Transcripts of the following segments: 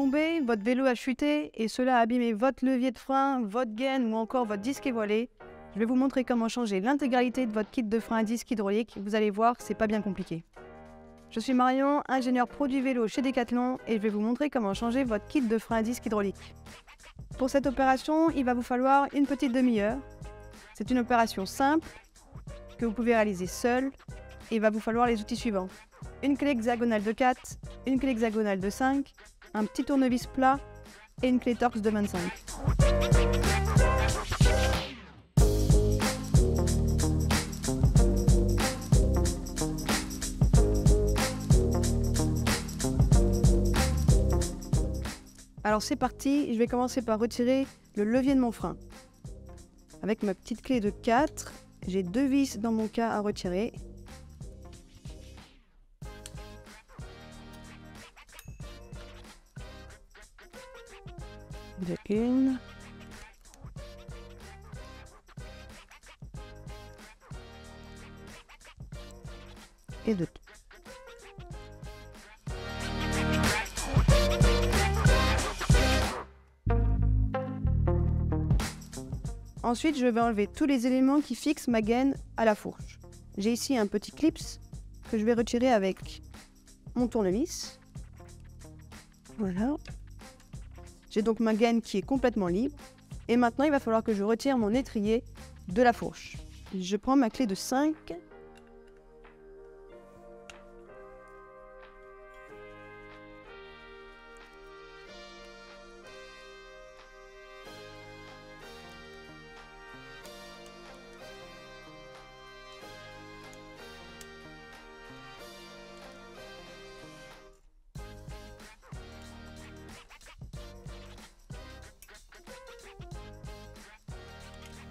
tombé, votre vélo a chuté et cela a abîmé votre levier de frein, votre gaine ou encore votre disque est voilé, je vais vous montrer comment changer l'intégralité de votre kit de frein à disque hydraulique. Vous allez voir, c'est pas bien compliqué. Je suis Marion, ingénieur produit vélo chez Decathlon et je vais vous montrer comment changer votre kit de frein à disque hydraulique. Pour cette opération, il va vous falloir une petite demi-heure. C'est une opération simple que vous pouvez réaliser seul et il va vous falloir les outils suivants. Une clé hexagonale de 4, une clé hexagonale de 5, un petit tournevis plat et une clé Torx de 25. Alors c'est parti, je vais commencer par retirer le levier de mon frein. Avec ma petite clé de 4, j'ai 2 vis dans mon cas à retirer. De une. Et de deux. Ensuite, je vais enlever tous les éléments qui fixent ma gaine à la fourche. J'ai ici un petit clips que je vais retirer avec mon tournevis. Voilà. J'ai donc ma gaine qui est complètement libre. Et maintenant, il va falloir que je retire mon étrier de la fourche. Je prends ma clé de 5.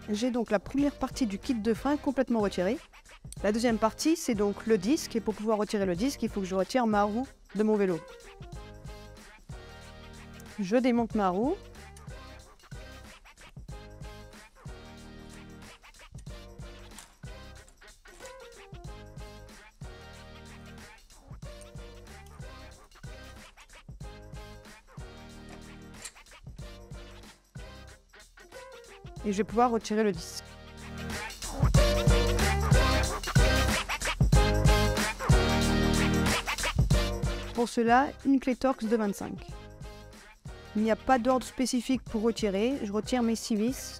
J'ai donc la première partie du kit de frein complètement retirée. La deuxième partie, c'est donc le disque. Et pour pouvoir retirer le disque, il faut que je retire ma roue de mon vélo. Je démonte ma roue. Et je vais pouvoir retirer le disque. Pour cela, une clé Torx de 25. Il n'y a pas d'ordre spécifique pour retirer. Je retire mes 6 vis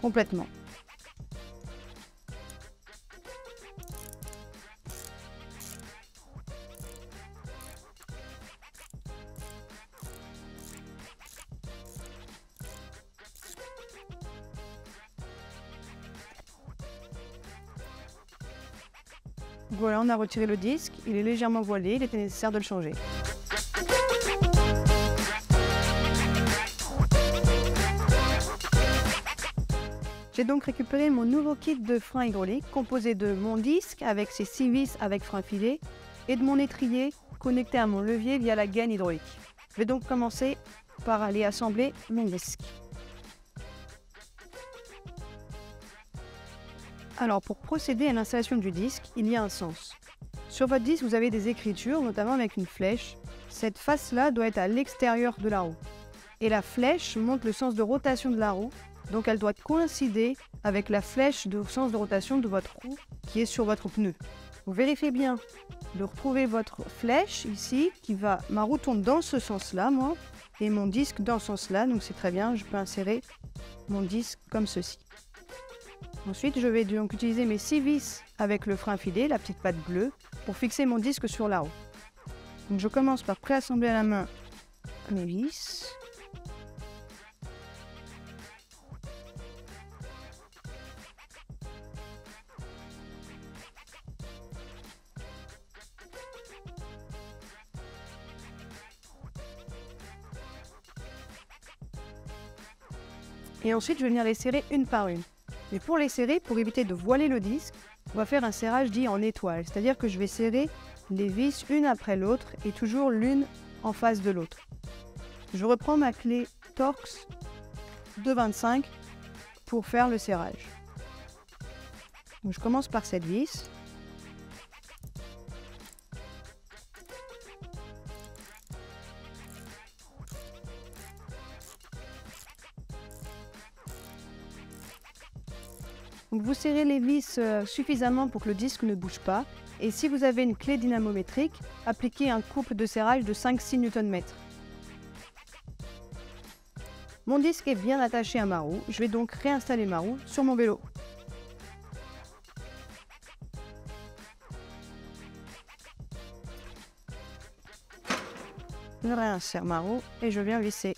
complètement. Voilà, on a retiré le disque, il est légèrement voilé, il était nécessaire de le changer. J'ai donc récupéré mon nouveau kit de frein hydraulique composé de mon disque avec ses 6 vis avec frein filet et de mon étrier connecté à mon levier via la gaine hydraulique. Je vais donc commencer par aller assembler mon disque. Alors pour procéder à l'installation du disque, il y a un sens. Sur votre disque, vous avez des écritures, notamment avec une flèche. Cette face-là doit être à l'extérieur de la roue. Et la flèche montre le sens de rotation de la roue, donc elle doit coïncider avec la flèche de sens de rotation de votre roue qui est sur votre pneu. Vous vérifiez bien de retrouver votre flèche ici, ma roue tourne dans ce sens-là, moi, et mon disque dans ce sens-là, donc c'est très bien, je peux insérer mon disque comme ceci. Ensuite, je vais donc utiliser mes 6 vis avec le frein filet, la petite patte bleue, pour fixer mon disque sur la roue. Donc je commence par préassembler à la main mes vis. Et ensuite, je vais venir les serrer une par une. Mais pour les serrer, pour éviter de voiler le disque, on va faire un serrage dit en étoile. C'est-à-dire que je vais serrer les vis une après l'autre et toujours l'une en face de l'autre. Je reprends ma clé Torx de 25 pour faire le serrage. Donc je commence par cette vis. Donc vous serrez les vis suffisamment pour que le disque ne bouge pas. Et si vous avez une clé dynamométrique, appliquez un couple de serrage de 5-6 Nm. Mon disque est bien attaché à ma roue. Je vais donc réinstaller ma roue sur mon vélo. Je réinsère ma roue et je viens visser.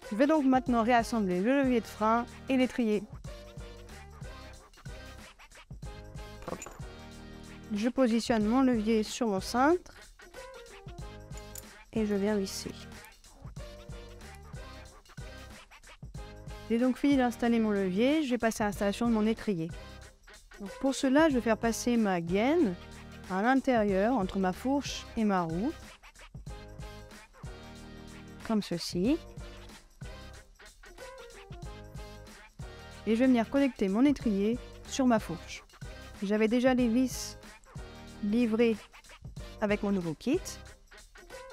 Je vais donc maintenant réassembler le levier de frein et l'étrier. Je positionne mon levier sur mon cintre et je viens visser. J'ai donc fini d'installer mon levier, je vais passer à l'installation de mon étrier. Donc pour cela, je vais faire passer ma gaine à l'intérieur entre ma fourche et ma roue, comme ceci. Et je vais venir connecter mon étrier sur ma fourche. J'avais déjà les vis livrées avec mon nouveau kit.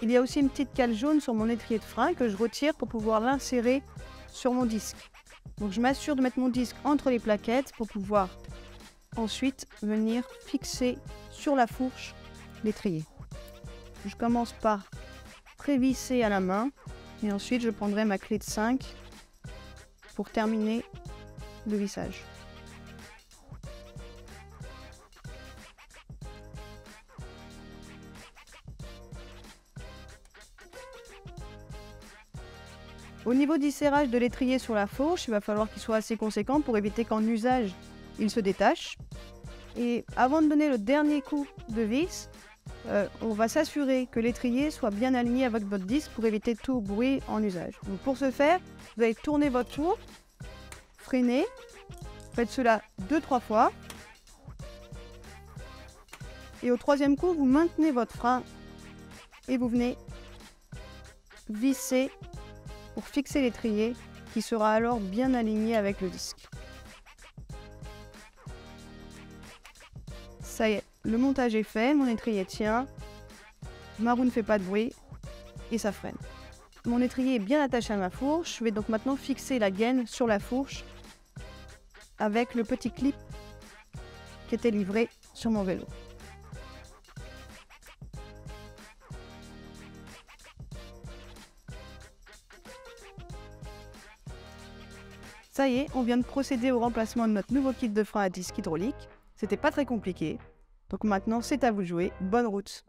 Il y a aussi une petite cale jaune sur mon étrier de frein que je retire pour pouvoir l'insérer sur mon disque. Donc je m'assure de mettre mon disque entre les plaquettes pour pouvoir ensuite venir fixer sur la fourche l'étrier. Je commence par prévisser à la main et ensuite je prendrai ma clé de 5 pour terminer le vissage. Au niveau du serrage de l'étrier sur la fourche, il va falloir qu'il soit assez conséquent pour éviter qu'en usage, il se détache. Et avant de donner le dernier coup de vis, on va s'assurer que l'étrier soit bien aligné avec votre disque pour éviter tout bruit en usage. Donc pour ce faire, vous allez tourner votre tour, freiner, faites cela 2-3 fois. Et au troisième coup, vous maintenez votre frein et vous venez visser pour fixer l'étrier qui sera alors bien aligné avec le disque. Ça y est, le montage est fait, mon étrier tient, ma roue ne fait pas de bruit et ça freine. Mon étrier est bien attaché à ma fourche, je vais donc maintenant fixer la gaine sur la fourche avec le petit clip qui était livré sur mon vélo. Ça y est, on vient de procéder au remplacement de notre nouveau kit de frein à disque hydraulique. C'était pas très compliqué. Donc maintenant, c'est à vous de jouer. Bonne route!